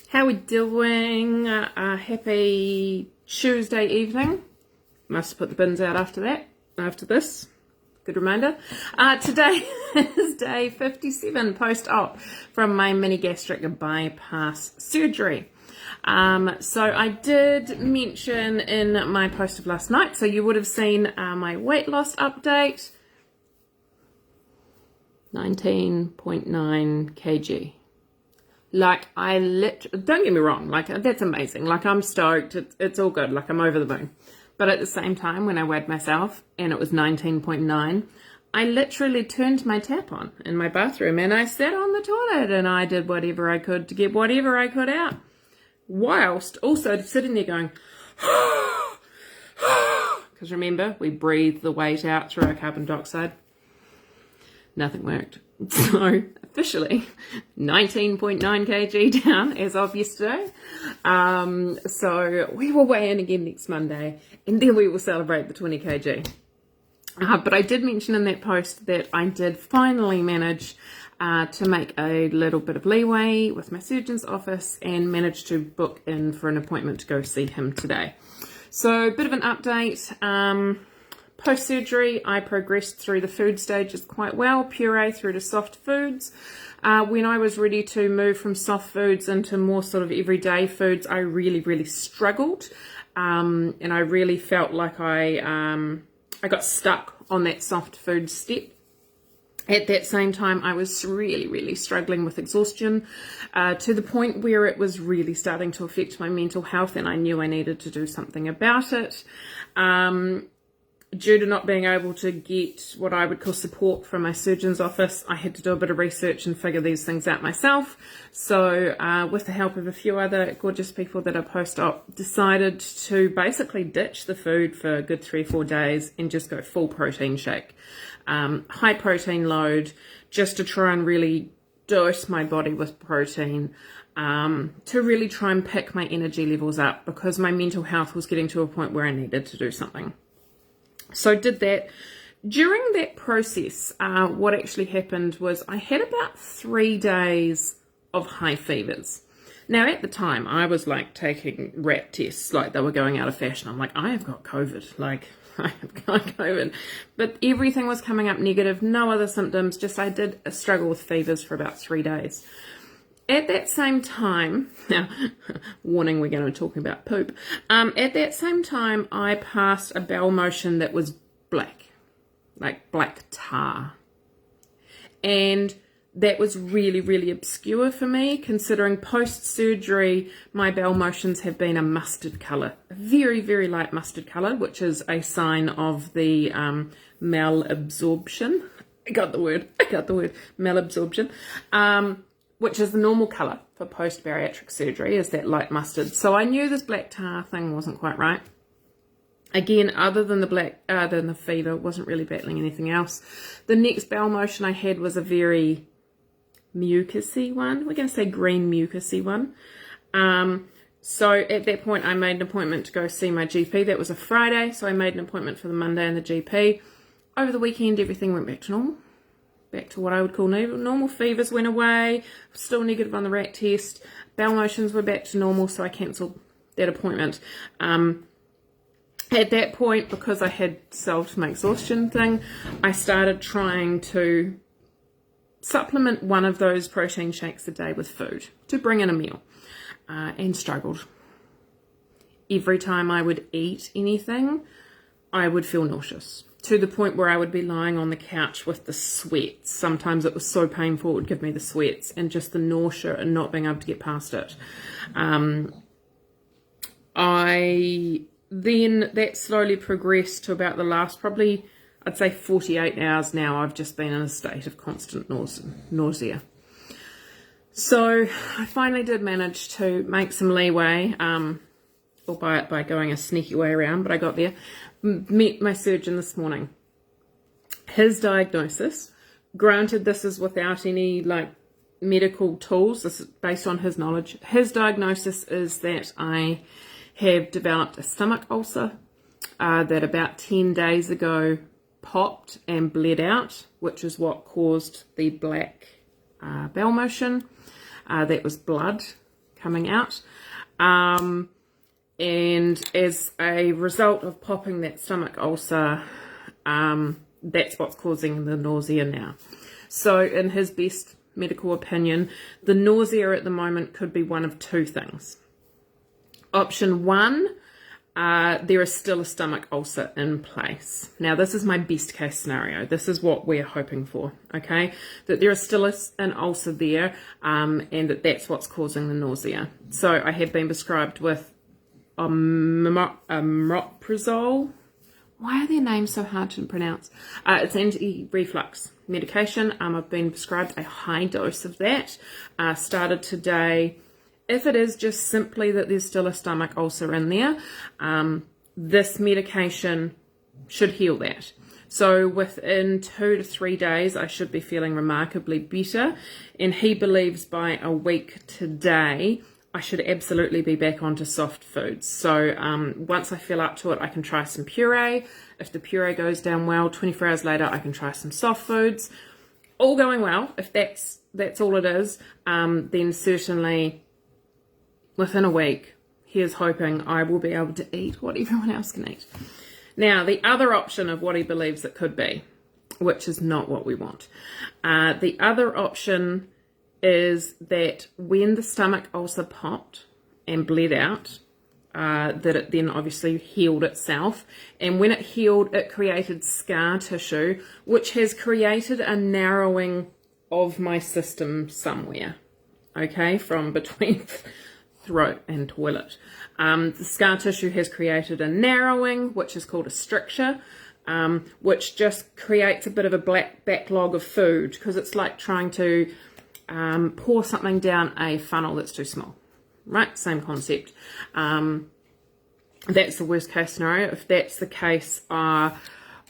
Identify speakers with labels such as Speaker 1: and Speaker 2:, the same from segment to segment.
Speaker 1: How we doing? Happy Tuesday evening. Must put the bins out after this. Good reminder. Today is day 57 post-op from my mini gastric bypass surgery. So I did mention in my post of last night, so you would have seen my weight loss update, 19.9 kg. Like, don't get me wrong, like, that's amazing. Like, I'm stoked. It's all good. Like, I'm over the moon. But at the same time, when I weighed myself and it was 19.9, I literally turned my tap on in my bathroom and I sat on the toilet and I did whatever I could to get whatever I could out. Whilst also sitting there going, because remember, we breathe the weight out through our carbon dioxide. Nothing worked. So officially 19.9 kg down as of yesterday. So we will weigh in again next Monday and then we will celebrate the 20 kg. But I did mention in that post that I did finally manage to make a little bit of leeway with my surgeon's office and managed to book in for an appointment to go see him today. So a bit of an update. Post-surgery, I progressed through the food stages quite well, puree through to soft foods. When I was ready to move from soft foods into more sort of everyday foods, I really struggled. And I really felt like I got stuck on that soft food step. At that same time, I was really struggling with exhaustion to the point where it was really starting to affect my mental health, and I knew I needed to do something about it. Due to not being able to get what I would call support from my surgeon's office, I had to do a bit of research and figure these things out myself. So with the help of a few other gorgeous people that are post-op, decided to basically ditch the food for a good 3 or 4 days and just go full protein shake. High protein load, just to try and really dose my body with protein, to really try and pick my energy levels up, because my mental health was getting to a point where I needed to do something. So did that. During that process, what actually happened was I had about 3 days of high fevers. Now, at the time, I was like taking RAT tests like they were going out of fashion. I'm like, I have got COVID. Like, I have got COVID. But everything was coming up negative, no other symptoms, just I did struggle with fevers for about 3 days. At that same time, now, warning, we're going to be talking about poop. At that same time, I passed a bowel motion that was black, like black tar. And that was really obscure for me, considering post-surgery, my bowel motions have been a mustard colour, a very light mustard colour, which is a sign of the malabsorption. I got the word, malabsorption. Which is the normal colour for post-bariatric surgery, is that light mustard. So I knew this black tar thing wasn't quite right. Again, other than the fever, wasn't really battling anything else. The next bowel motion I had was a very mucousy one. We're going to say green mucousy one. So at that point, I made an appointment to go see my GP. That was a Friday, so I made an appointment for the Monday in the GP. Over the weekend, everything went back to normal. Back to what I would call normal. Fevers went away, still negative on the RAT test. Bowel motions were back to normal, so I cancelled that appointment. At that point, because I had solved my exhaustion thing, I started trying to supplement one of those protein shakes a day with food to bring in a meal, and struggled. Every time I would eat anything, I would feel nauseous, to the point where I would be lying on the couch with the sweats. Sometimes it was so painful, it would give me the sweats and just the nausea and not being able to get past it. Then that slowly progressed to about the last, probably, I'd say 48 hours now, I've just been in a state of constant nausea. So I finally did manage to make some leeway, albeit by going a sneaky way around, but I got there. Met my surgeon this morning. His diagnosis, granted this is without any like medical tools, this is based on his knowledge. His diagnosis is that I have developed a stomach ulcer that about 10 days ago popped and bled out, which is what caused the black bowel motion. That was blood coming out. And as a result of popping that stomach ulcer, that's what's causing the nausea now. So in his best medical opinion, the nausea at the moment could be one of two things. Option one, there is still a stomach ulcer in place. Now, this is my best case scenario. This is what we're hoping for, okay? That there is still an ulcer there, and that's what's causing the nausea. So I have been prescribed with omeprazole. Why are their names so hard to pronounce? It's anti-reflux medication. I've been prescribed a high dose of that. Started today. If it is just simply that there's still a stomach ulcer in there, this medication should heal that. So within 2 to 3 days, I should be feeling remarkably better. And he believes by a week today, I should absolutely be back onto soft foods. So once I feel up to it, I can try some puree. If the puree goes down well, 24 hours later, I can try some soft foods. All going well. If that's all it is, then certainly within a week, here's hoping I will be able to eat what everyone else can eat. Now, the other option of what he believes it could be, which is not what we want. The other option is that when the stomach ulcer popped and bled out, that it then obviously healed itself. And when it healed, it created scar tissue, which has created a narrowing of my system somewhere, okay, from between throat and toilet. The scar tissue has created a narrowing, which is called a stricture, which just creates a bit of a black backlog of food, because it's like trying to pour something down a funnel that's too small, right? Same concept. That's the worst case scenario. If that's the case, I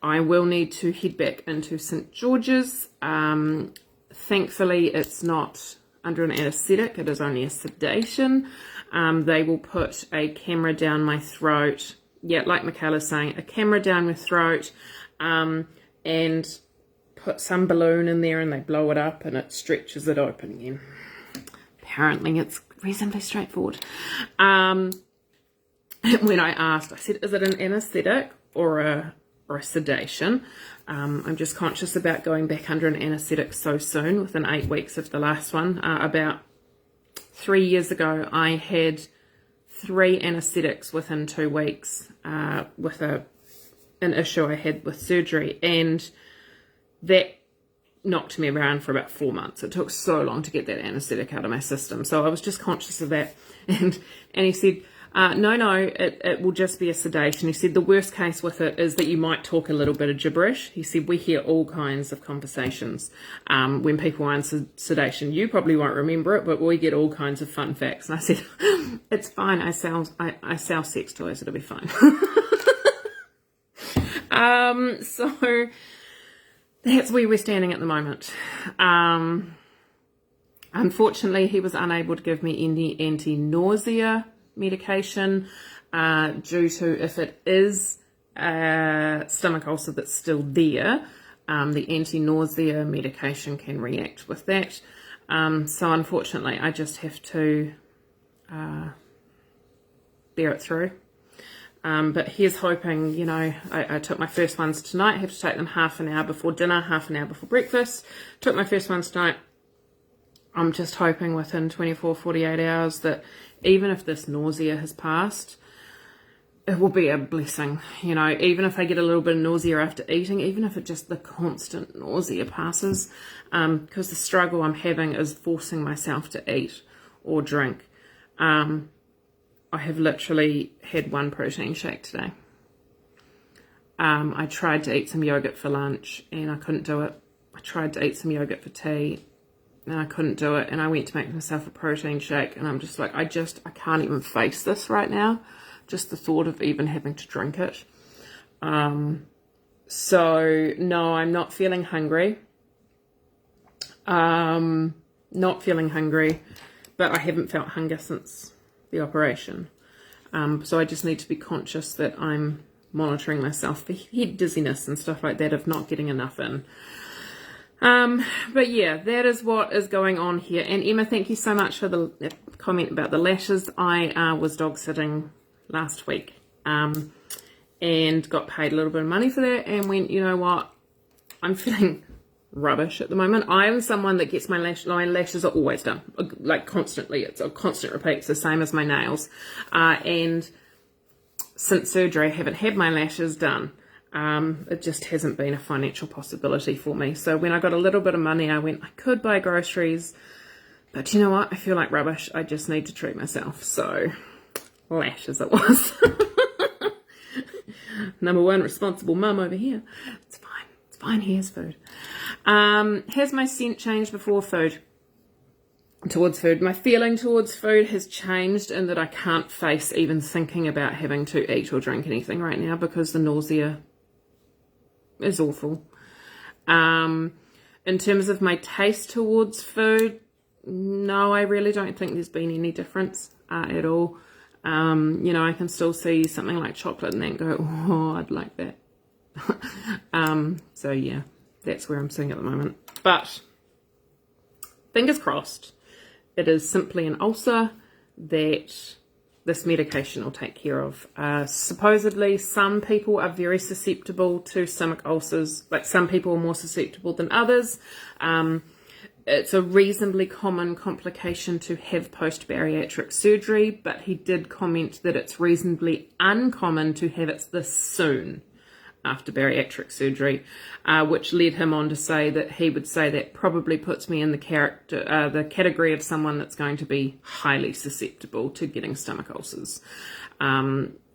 Speaker 1: will need to head back into St. George's. Thankfully, it's not under an anesthetic. It is only a sedation. They will put a camera down my throat. Yeah, like Michaela's saying, a camera down my throat, and put some balloon in there, and they blow it up and it stretches it open again. Apparently it's reasonably straightforward. When I asked, I said, is it an anesthetic or a sedation? I'm just conscious about going back under an anesthetic so soon, within 8 weeks of the last one. About 3 years ago, I had 3 anesthetics within 2 weeks with an issue I had with surgery, and that knocked me around for about 4 months. It took so long to get that anesthetic out of my system. So I was just conscious of that. And he said, no, it will just be a sedation. He said the worst case with it is that you might talk a little bit of gibberish. He said we hear all kinds of conversations when people are on sedation. You probably won't remember it, but we get all kinds of fun facts. And I said, it's fine. I sell sex toys. It'll be fine. So that's where we're standing at the moment. Unfortunately, he was unable to give me any anti-nausea medication due to, if it is a stomach ulcer that's still there, the anti-nausea medication can react with that. So unfortunately, I just have to bear it through. But here's hoping, you know, I took my first ones tonight. I have to take them half an hour before dinner, half an hour before breakfast. Took my first ones tonight. I'm just hoping within 24, 48 hours that even if this nausea has passed, it will be a blessing. You know, even if I get a little bit of nausea after eating, even if it just the constant nausea passes, because the struggle I'm having is forcing myself to eat or drink. I have literally had 1 protein shake today. I tried to eat some yogurt for lunch and I couldn't do it. I tried to eat some yogurt for tea and I couldn't do it. And I went to make myself a protein shake and I'm just like, I can't even face this right now. Just the thought of even having to drink it. So no, I'm not feeling hungry. Not feeling hungry, but I haven't felt hunger since the operation. So I just need to be conscious that I'm monitoring myself for head dizziness and stuff like that, of not getting enough in. But yeah, that is what is going on here. And Emma, thank you so much for the comment about the lashes. I was dog sitting last week and got paid a little bit of money for that and went, you know what, I'm feeling rubbish at the moment. I am someone that gets my lashes are always done, like constantly. It's a constant repeat. It's the same as my nails. And since surgery, I haven't had my lashes done. It just hasn't been a financial possibility for me. So when I got a little bit of money, I went, I could buy groceries, but you know what? I feel like rubbish. I just need to treat myself. So lashes it was. Number one responsible mum over here. It's fine. It's fine. Here's food. Has my scent changed before food? Towards food. My feeling towards food has changed in that I can't face even thinking about having to eat or drink anything right now because the nausea is awful. In terms of my taste towards food, no, I really don't think there's been any difference at all. You know, I can still see something like chocolate and then go, oh, I'd like that. So yeah, that's where I'm sitting at the moment. But fingers crossed, it is simply an ulcer that this medication will take care of. Supposedly, some people are very susceptible to stomach ulcers, but some people are more susceptible than others. It's a reasonably common complication to have post-bariatric surgery, but he did comment that it's reasonably uncommon to have it this soon after bariatric surgery, which led him on to say that he would say that probably puts me in the category of someone that's going to be highly susceptible to getting stomach ulcers.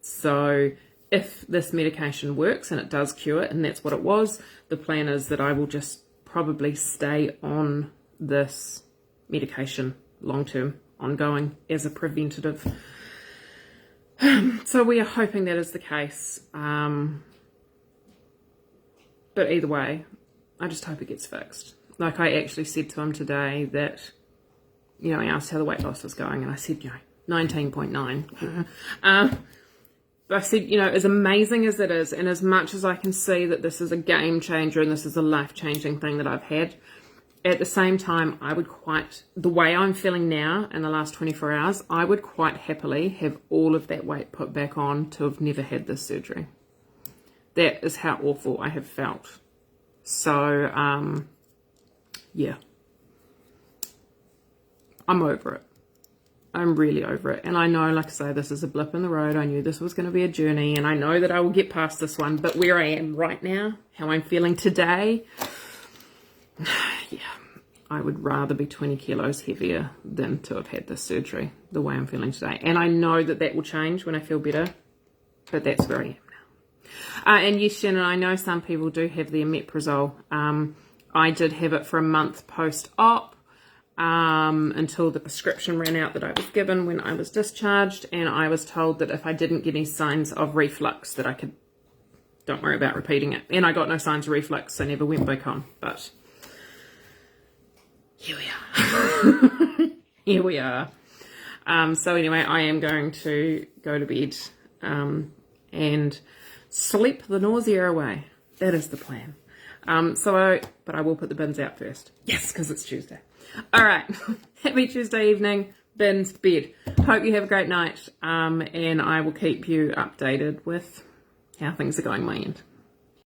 Speaker 1: So if this medication works and it does cure it, and that's what it was, the plan is that I will just probably stay on this medication long-term, ongoing, as a preventative. So we are hoping that is the case. But either way, I just hope it gets fixed. Like I actually said to him today that, you know, I asked how the weight loss was going and I said, you know, 19.9. But I said, you know, as amazing as it is and as much as I can see that this is a game changer and this is a life-changing thing that I've had, at the same time, I would the way I'm feeling now in the last 24 hours, I would quite happily have all of that weight put back on to have never had this surgery. That is how awful I have felt. So, yeah. I'm over it. I'm really over it. And I know, like I say, this is a blip in the road. I knew this was going to be a journey. And I know that I will get past this one. But where I am right now, how I'm feeling today, yeah, I would rather be 20 kilos heavier than to have had this surgery the way I'm feeling today. And I know that that will change when I feel better. But that's where I am now. And yes, Shannon, I know some people do have the omeprazole. I did have it for a month post-op until the prescription ran out that I was given when I was discharged. And I was told that if I didn't get any signs of reflux that I could, don't worry about repeating it. And I got no signs of reflux, so I never went back home. But here we are. Here we are. So anyway, I am going to go to bed and sleep the nausea away. That is the plan. But I will put the bins out first. Yes, because it's Tuesday. All right. Happy Tuesday evening. Bins, bed. Hope you have a great night. And I will keep you updated with how things are going my end.